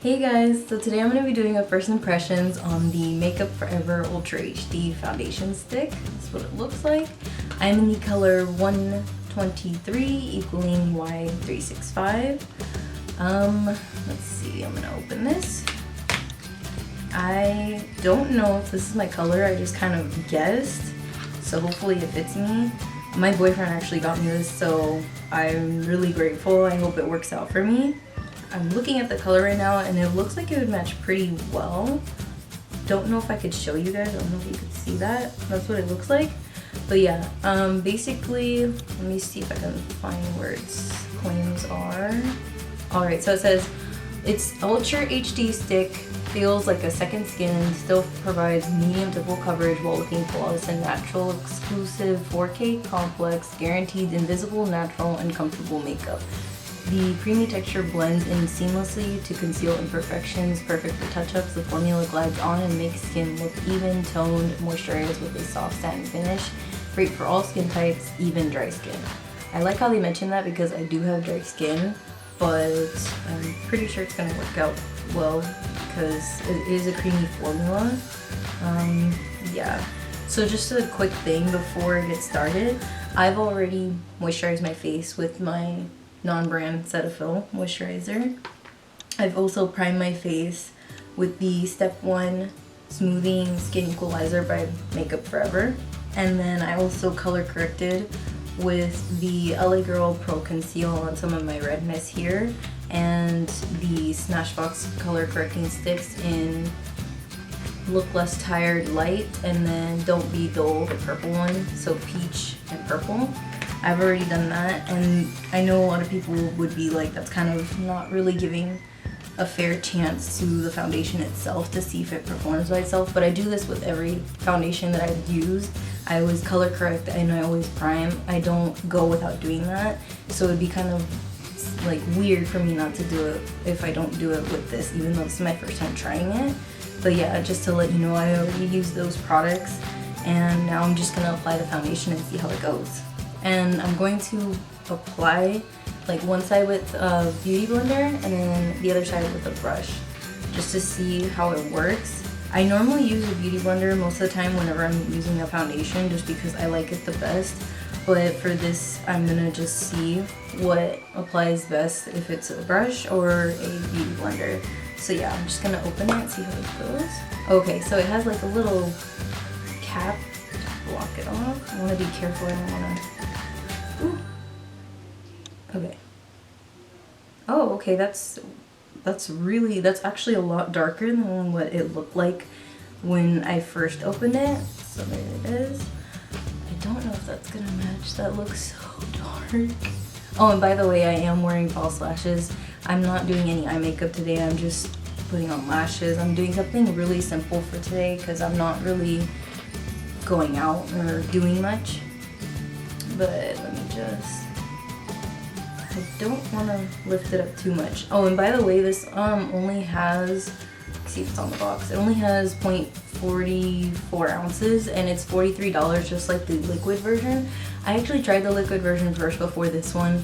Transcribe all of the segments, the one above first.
Hey guys, so today I'm going to be doing a first impressions on the Makeup Forever Ultra HD foundation stick. That's what it looks like. I'm in the color 123 equaling Y365. Let's see, I'm going to open this. I don't know if this is my color, I just kind of guessed, so hopefully it fits me. My boyfriend actually got me this, so I'm really grateful. I hope it works out for me. I'm looking at the color right now and it looks like it would match pretty well. Don't know if I could show you guys, I don't know if you could see that. That's what it looks like. But yeah, basically, let me see if I can find where its claims are. Alright, so it says, it's Ultra HD stick, feels like a second skin, still provides medium to full coverage while looking flawless and natural, exclusive 4K complex, guaranteed invisible, natural, and comfortable makeup. The creamy texture blends in seamlessly to conceal imperfections, perfect for touch-ups. The formula glides on and makes skin look even, toned, moisturized with a soft satin finish. Great for all skin types, even dry skin. I like how they mentioned that because I do have dry skin, but I'm pretty sure it's going to work out well because it is a creamy formula. Yeah. So just a quick thing before I get started. I've already moisturized my face with my non-brand Cetaphil moisturizer. I've also primed my face with the Step 1 Smoothing Skin Equalizer by Makeup Forever. And then I also color corrected with the LA Girl Pro Conceal on some of my redness here and the Smashbox color correcting sticks in Look Less Tired Light and then Don't Be Dull, the purple one, so peach and purple. I've already done that, and I know a lot of people would be like, that's kind of not really giving a fair chance to the foundation itself to see if it performs by itself, but I do this with every foundation that I've used. I always color correct and I always prime. I don't go without doing that, so it'd be kind of like weird for me not to do it if I don't do it with this, even though this is my first time trying it. But yeah, just to let you know, I already use those products, and now I'm just gonna apply the foundation and see how it goes. And I'm going to apply like one side with a beauty blender and then the other side with a brush just to see how it works. I normally use a beauty blender most of the time whenever I'm using a foundation just because I like it the best, but for this I'm gonna just see what applies best, if it's a brush or a beauty blender. So yeah, I'm just gonna open it and see how it goes. Okay, so it has like a little cap to block it off. I want to be careful, I don't want to... Ooh. Okay. Oh, okay, that's actually a lot darker than what it looked like when I first opened it. So there it is. I don't know if that's gonna match. That looks so dark. Oh, and by the way, I am wearing false lashes. I'm not doing any eye makeup today. I'm just putting on lashes. I'm doing something really simple for today because I'm not really going out or doing much. But let me just, I don't want to lift it up too much. Oh, and by the way, this only has, let's see if it's on the box, it only has 0.44 ounces and it's $43 just like the liquid version. I actually tried the liquid version first before this one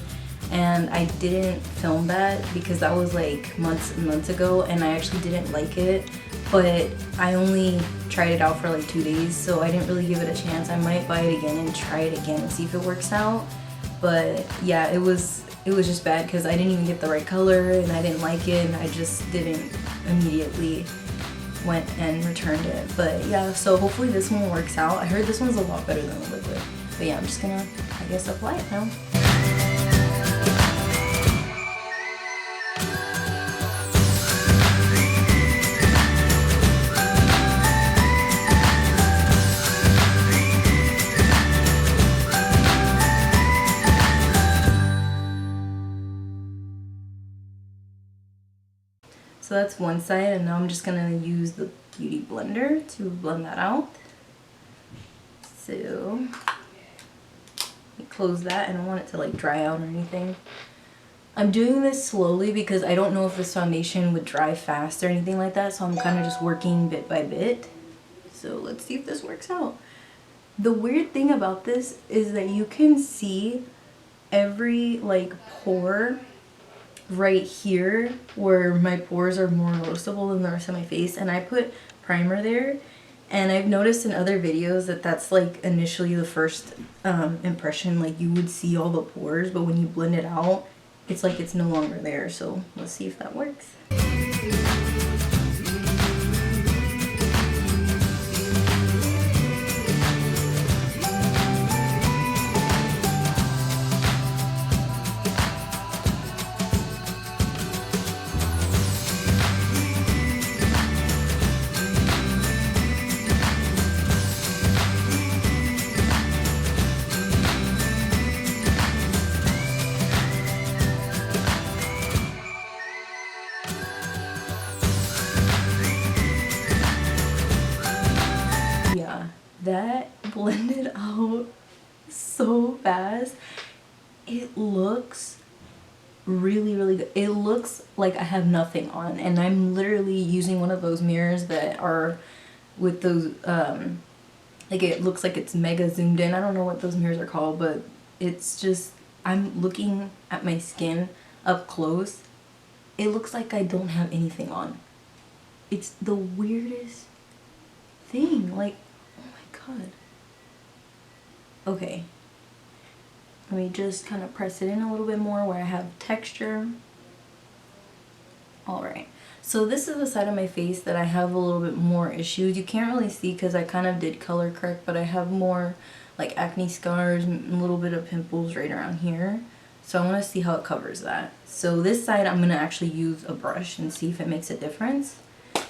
and I didn't film that because that was like months and months ago and I actually didn't like it. But I only tried it out for like 2 days, so I didn't really give it a chance. I might buy it again and try it again and see if it works out. But yeah, it was just bad because I didn't even get the right color and I didn't like it and I just didn't immediately went and returned it. But yeah, so hopefully this one works out. I heard this one's a lot better than the liquid. But yeah, I'm just gonna, I guess, apply it now. So that's one side, and now I'm just gonna use the beauty blender to blend that out. So close that. I don't want it to like dry out or anything. I'm doing this slowly because I don't know if this foundation would dry fast or anything like that, so I'm kind of just working bit by bit. So let's see if this works out. The weird thing about this is that you can see every like pore right here where my pores are more noticeable than the rest of my face, and I put primer there. And I've noticed in other videos that that's like initially the first impression, like you would see all the pores, but when you blend it out, it's like it's no longer there. So let's see if that works. That blended out so fast. It looks really, really good. It looks like I have nothing on, and I'm literally using one of those mirrors that are with those like it looks like it's mega zoomed in. I don't know what those mirrors are called, but it's just, I'm looking at my skin up close. It looks like I don't have anything on. It's the weirdest thing. Like, God. Okay, let me just kind of press it in a little bit more where I have texture. Alright, so this is the side of my face that I have a little bit more issues. You can't really see because I kind of did color correct, but I have more like acne scars and a little bit of pimples right around here. So I want to see how it covers that. So this side I'm going to actually use a brush and see if it makes a difference.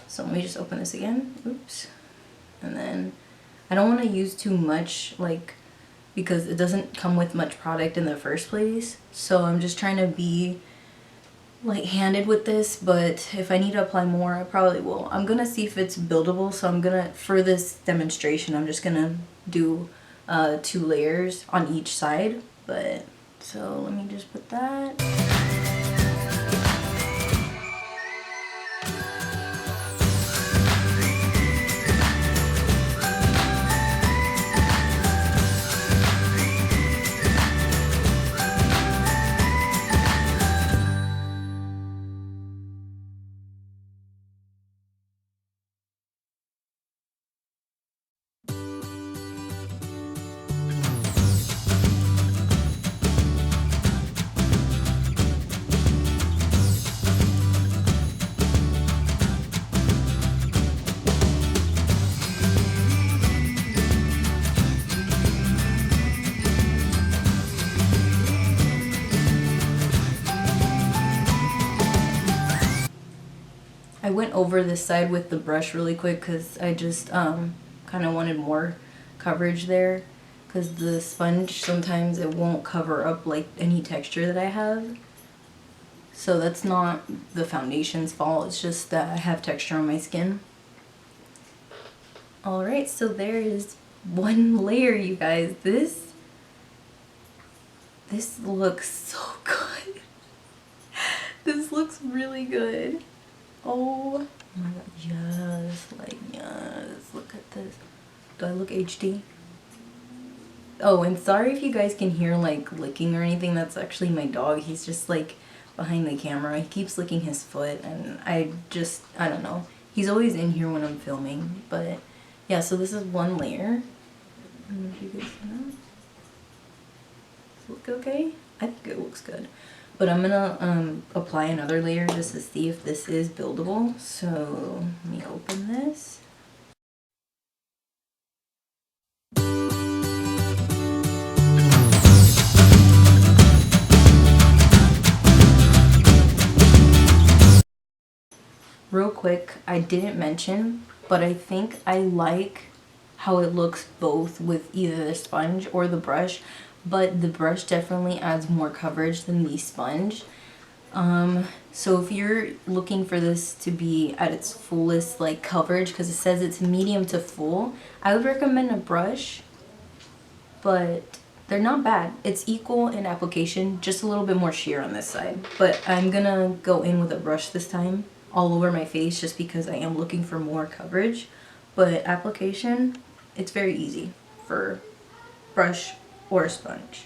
So let me just open this again. Oops. And then I don't want to use too much, like, because it doesn't come with much product in the first place. So I'm just trying to be light-handed with this, but if I need to apply more, I probably will. I'm gonna see if it's buildable, so I'm gonna, for this demonstration, I'm just gonna do 2 layers on each side. But so let me just put that. I went over this side with the brush really quick because I just kind of wanted more coverage there, because the sponge sometimes it won't cover up like any texture that I have. So that's not the foundation's fault, it's just that I have texture on my skin. Alright, so there is one layer, you guys. This looks so good. This looks really good. Oh my god, yes, like yes, look at this. Do I look HD? Oh, and sorry if you guys can hear like licking or anything, that's actually my dog. He's just like behind the camera. He keeps licking his foot, and I don't know. He's always in here when I'm filming, but yeah, so this is one layer. I don't know if you guys see that. Does it look okay? I think it looks good. But I'm gonna apply another layer just to see if this is buildable. So let me open this. Real quick, I didn't mention, but I think I like how it looks both with either the sponge or the brush. But the brush definitely adds more coverage than the sponge. So if you're looking for this to be at its fullest like coverage, because it says it's medium to full, I would recommend a brush, but they're not bad. It's equal in application, just a little bit more sheer on this side. But I'm gonna go in with a brush this time all over my face just because I am looking for more coverage. But application, it's very easy for brush or a sponge.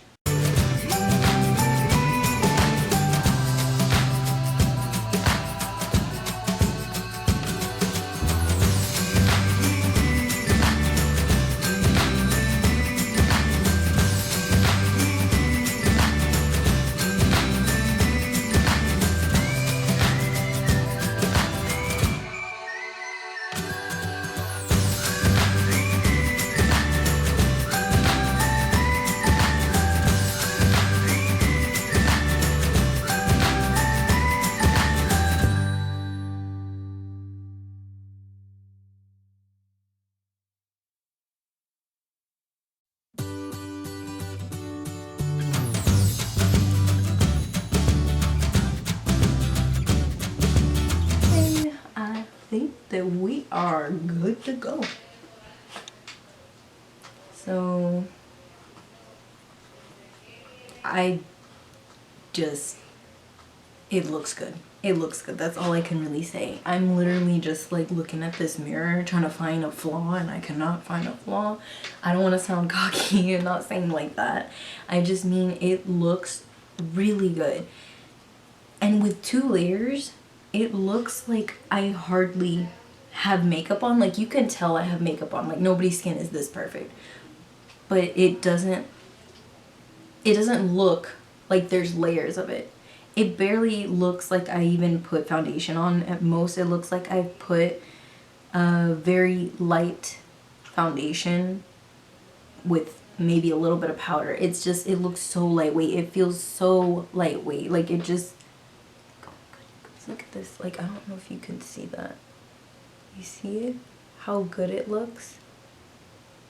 think that we are good to go. So it looks good. It looks good. That's all I can really say. I'm literally just like looking at this mirror trying to find a flaw, and I cannot find a flaw. I don't want to sound cocky and not saying like that. I just mean it looks really good. And with 2 layers, it looks like I hardly have makeup on. Like, you can tell I have makeup on. Like, nobody's skin is this perfect. But it doesn't look like there's layers of it. It barely looks like I even put foundation on. At most, it looks like I put a very light foundation with maybe a little bit of powder. It's just, it looks so lightweight. It feels so lightweight. Like, it just, look at this. Like, I don't know if you can see that. You see it? How good it looks?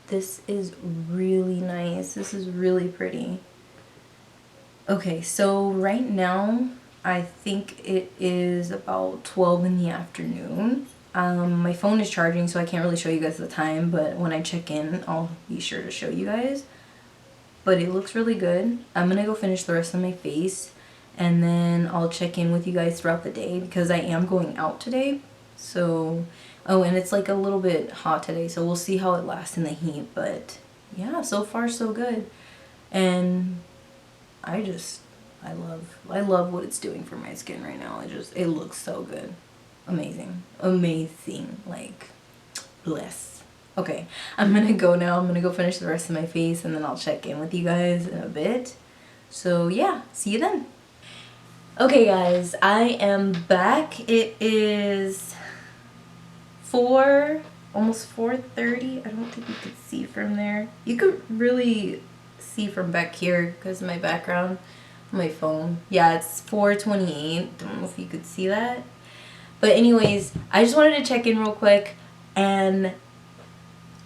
This is really nice. This is really pretty. Okay, so right now, I think it is about 12 in the afternoon. My phone is charging, so I can't really show you guys the time, but when I check in, I'll be sure to show you guys. But it looks really good. I'm gonna go finish the rest of my face, and then I'll check in with you guys throughout the day because I am going out today. So, oh, and it's like a little bit hot today, so we'll see how it lasts in the heat. But yeah, so far so good. And I love what it's doing for my skin right now. It looks so good. Amazing. Amazing. Like, bliss. Okay, I'm gonna go now. I'm gonna go finish the rest of my face, and then I'll check in with you guys in a bit. So yeah, see you then. Okay guys, I am back. It is almost 4:30. I don't think you could see from there. You could really see from back here because of my background on my phone. Yeah, it's 4:28. Don't know if you could see that. But anyways, I just wanted to check in real quick and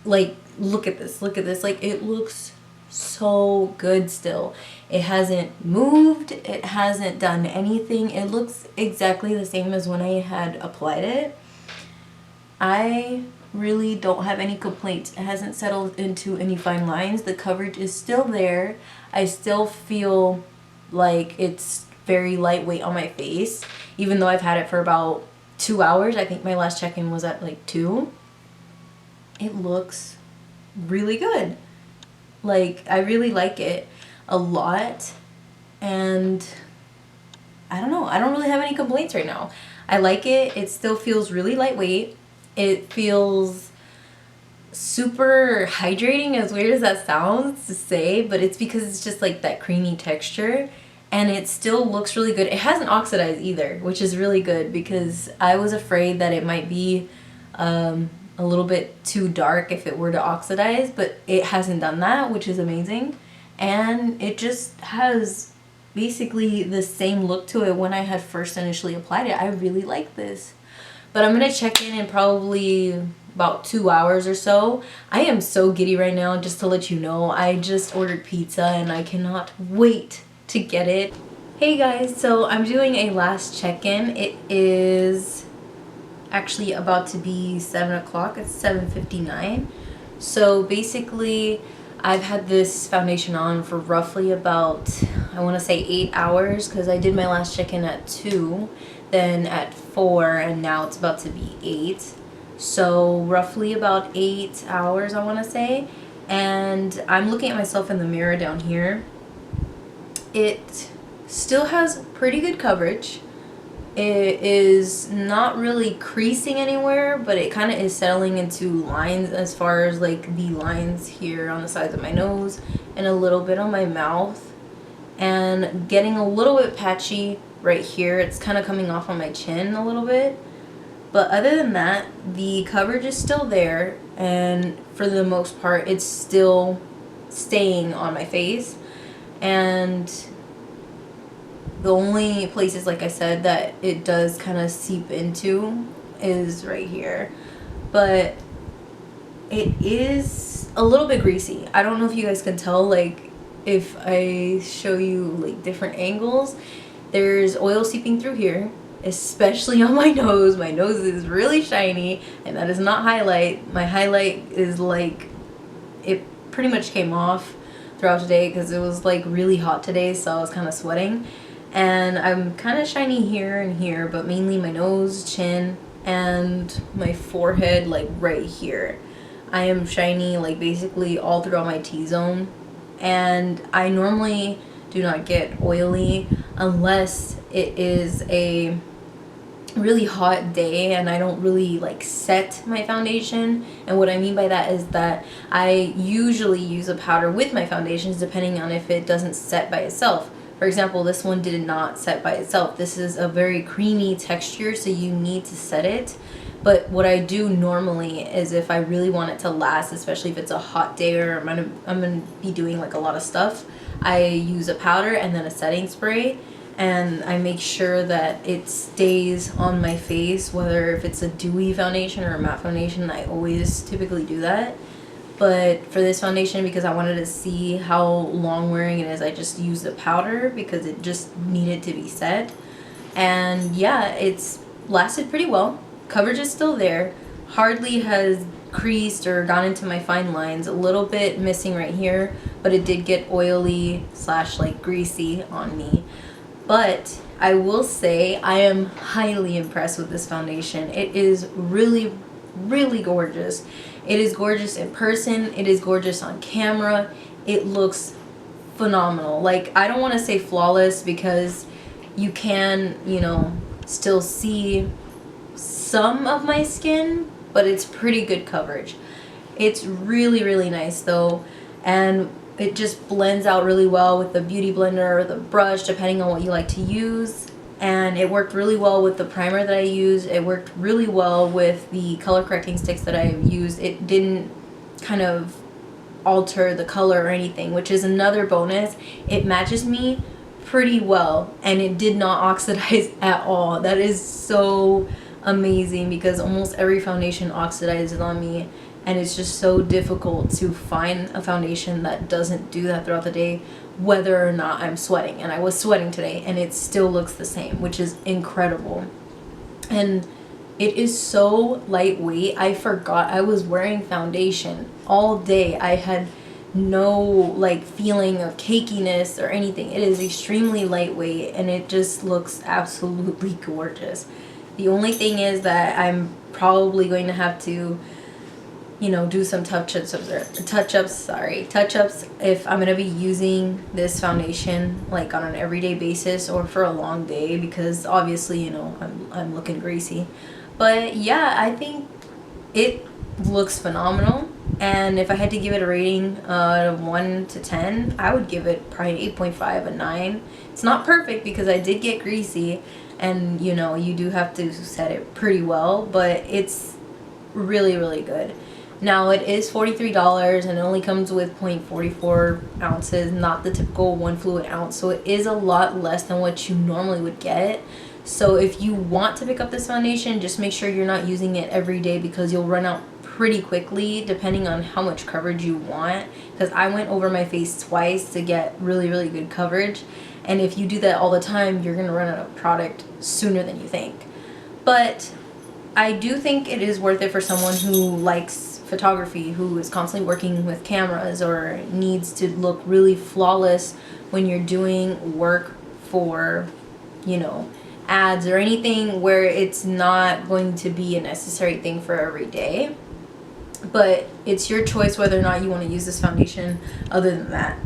like look at this. Look at this. Like, it looks so good still. It hasn't moved. It hasn't done anything. It looks exactly the same as when I had applied it. I really don't have any complaints. It hasn't settled into any fine lines. The coverage is still there. I still feel like it's very lightweight on my face, even though I've had it for about 2 hours. I think my last check-in was at like 2. It looks really good. Like, I really like it a lot, and I don't know. I don't really have any complaints right now. I like it. It still feels really lightweight. It feels super hydrating, as weird as that sounds to say, but it's because it's just like that creamy texture, and it still looks really good. It hasn't oxidized either, which is really good because I was afraid that it might be a little bit too dark if it were to oxidize, but it hasn't done that, which is amazing. And it just has basically the same look to it when I had first initially applied it. I really like this. But I'm gonna check in probably about 2 hours or so. I am so giddy right now, just to let you know. I just ordered pizza and I cannot wait to get it. Hey guys, so I'm doing a last check-in. It is actually about to be 7 o'clock. It's 7:59. So basically, I've had this foundation on for roughly about, I want to say 8 hours, because I did my last check-in at 2, then at 4, and now it's about to be 8. So roughly about 8 hours, I want to say. And I'm looking at myself in the mirror down here. It still has pretty good coverage. It is not really creasing anywhere, but it kind of is settling into lines as far as like the lines here on the sides of my nose and a little bit on my mouth, and getting a little bit patchy right here. It's kind of coming off on my chin a little bit, but other than that, the coverage is still there, and for the most part it's still staying on my face. And the only places, like I said, that it does kind of seep into is right here. But it is a little bit greasy. I don't know if you guys can tell, like, if I show you, like, different angles. There's oil seeping through here. especially on my nose. My nose is really shiny, and that is not highlight. My highlight is like, it pretty much came off throughout today because it was like really hot today, so I was kind of sweating. And I'm kind of shiny here and here, but mainly my nose, chin, and my forehead, like right here. I am shiny like basically all throughout my T-zone. And I normally do not get oily unless it is a really hot day and I don't really like set my foundation. And what I mean by that is that I usually use a powder with my foundations depending on if it doesn't set by itself. For example, this one did not set by itself. This is a very creamy texture, so you need to set it. But what I do normally is if I really want it to last, especially if it's a hot day or I'm gonna be doing like a lot of stuff, I use a powder and then a setting spray, and I make sure that it stays on my face, whether if it's a dewy foundation or a matte foundation. I always typically do that. But for this foundation, because I wanted to see how long wearing it is, I just used the powder because it just needed to be set. And yeah, it's lasted pretty well. Coverage is still there. Hardly has creased or gone into my fine lines. A little bit missing right here, but it did get oily / like greasy on me. But I will say I am highly impressed with this foundation. It is really, really gorgeous. It is gorgeous in person. It is gorgeous on camera. It looks phenomenal. Like, I don't want to say flawless because you can, you know, still see some of my skin, but it's pretty good coverage. It's really, really nice though, and it just blends out really well with the beauty blender or the brush, depending on what you like to use. And it worked really well with the primer that I used. It worked really well with the color correcting sticks that I used. It didn't kind of alter the color or anything, which is another bonus. It matches me pretty well, and it did not oxidize at all. That is so amazing because almost every foundation oxidizes on me, and it's just so difficult to find a foundation that doesn't do that throughout the day, whether or not I'm sweating. And I was sweating today and it still looks the same, which is incredible. And it is so lightweight. I forgot I was wearing foundation all day. I had no like feeling of cakiness or anything. It is extremely lightweight and it just looks absolutely gorgeous. The only thing is that I'm probably going to have to, you know, do some touch-ups if I'm gonna be using this foundation like on an everyday basis or for a long day, because obviously, you know, I'm looking greasy. But yeah, I think it looks phenomenal, and if I had to give it a rating of 1 to 10, I would give it probably 8.5, a 9. It's not perfect because I did get greasy, and you know, you do have to set it pretty well, but it's really, really good. Now it is $43 and it only comes with 0.44 ounces, not the typical 1 fluid ounce. So it is a lot less than what you normally would get. So if you want to pick up this foundation, just make sure you're not using it every day because you'll run out pretty quickly depending on how much coverage you want. Because I went over my face twice to get really, really good coverage. And if you do that all the time, you're going to run out of product sooner than you think. But I do think it is worth it for someone who likes photography, who is constantly working with cameras or needs to look really flawless when you're doing work for, you know, ads or anything where it's not going to be a necessary thing for every day. But it's your choice whether or not you want to use this foundation other than that.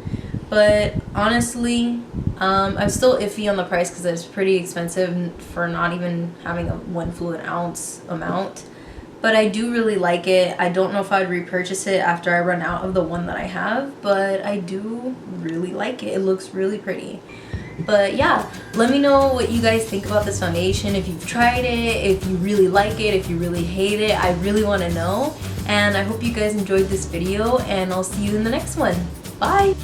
But honestly, I'm still iffy on the price because it's pretty expensive for not even having a 1 fluid ounce amount. But I do really like it. I don't know if I'd repurchase it after I run out of the one that I have, but I do really like it. It looks really pretty. But yeah, let me know what you guys think about this foundation. If you've tried it, if you really like it, if you really hate it, I really want to know. And I hope you guys enjoyed this video, and I'll see you in the next one. Bye!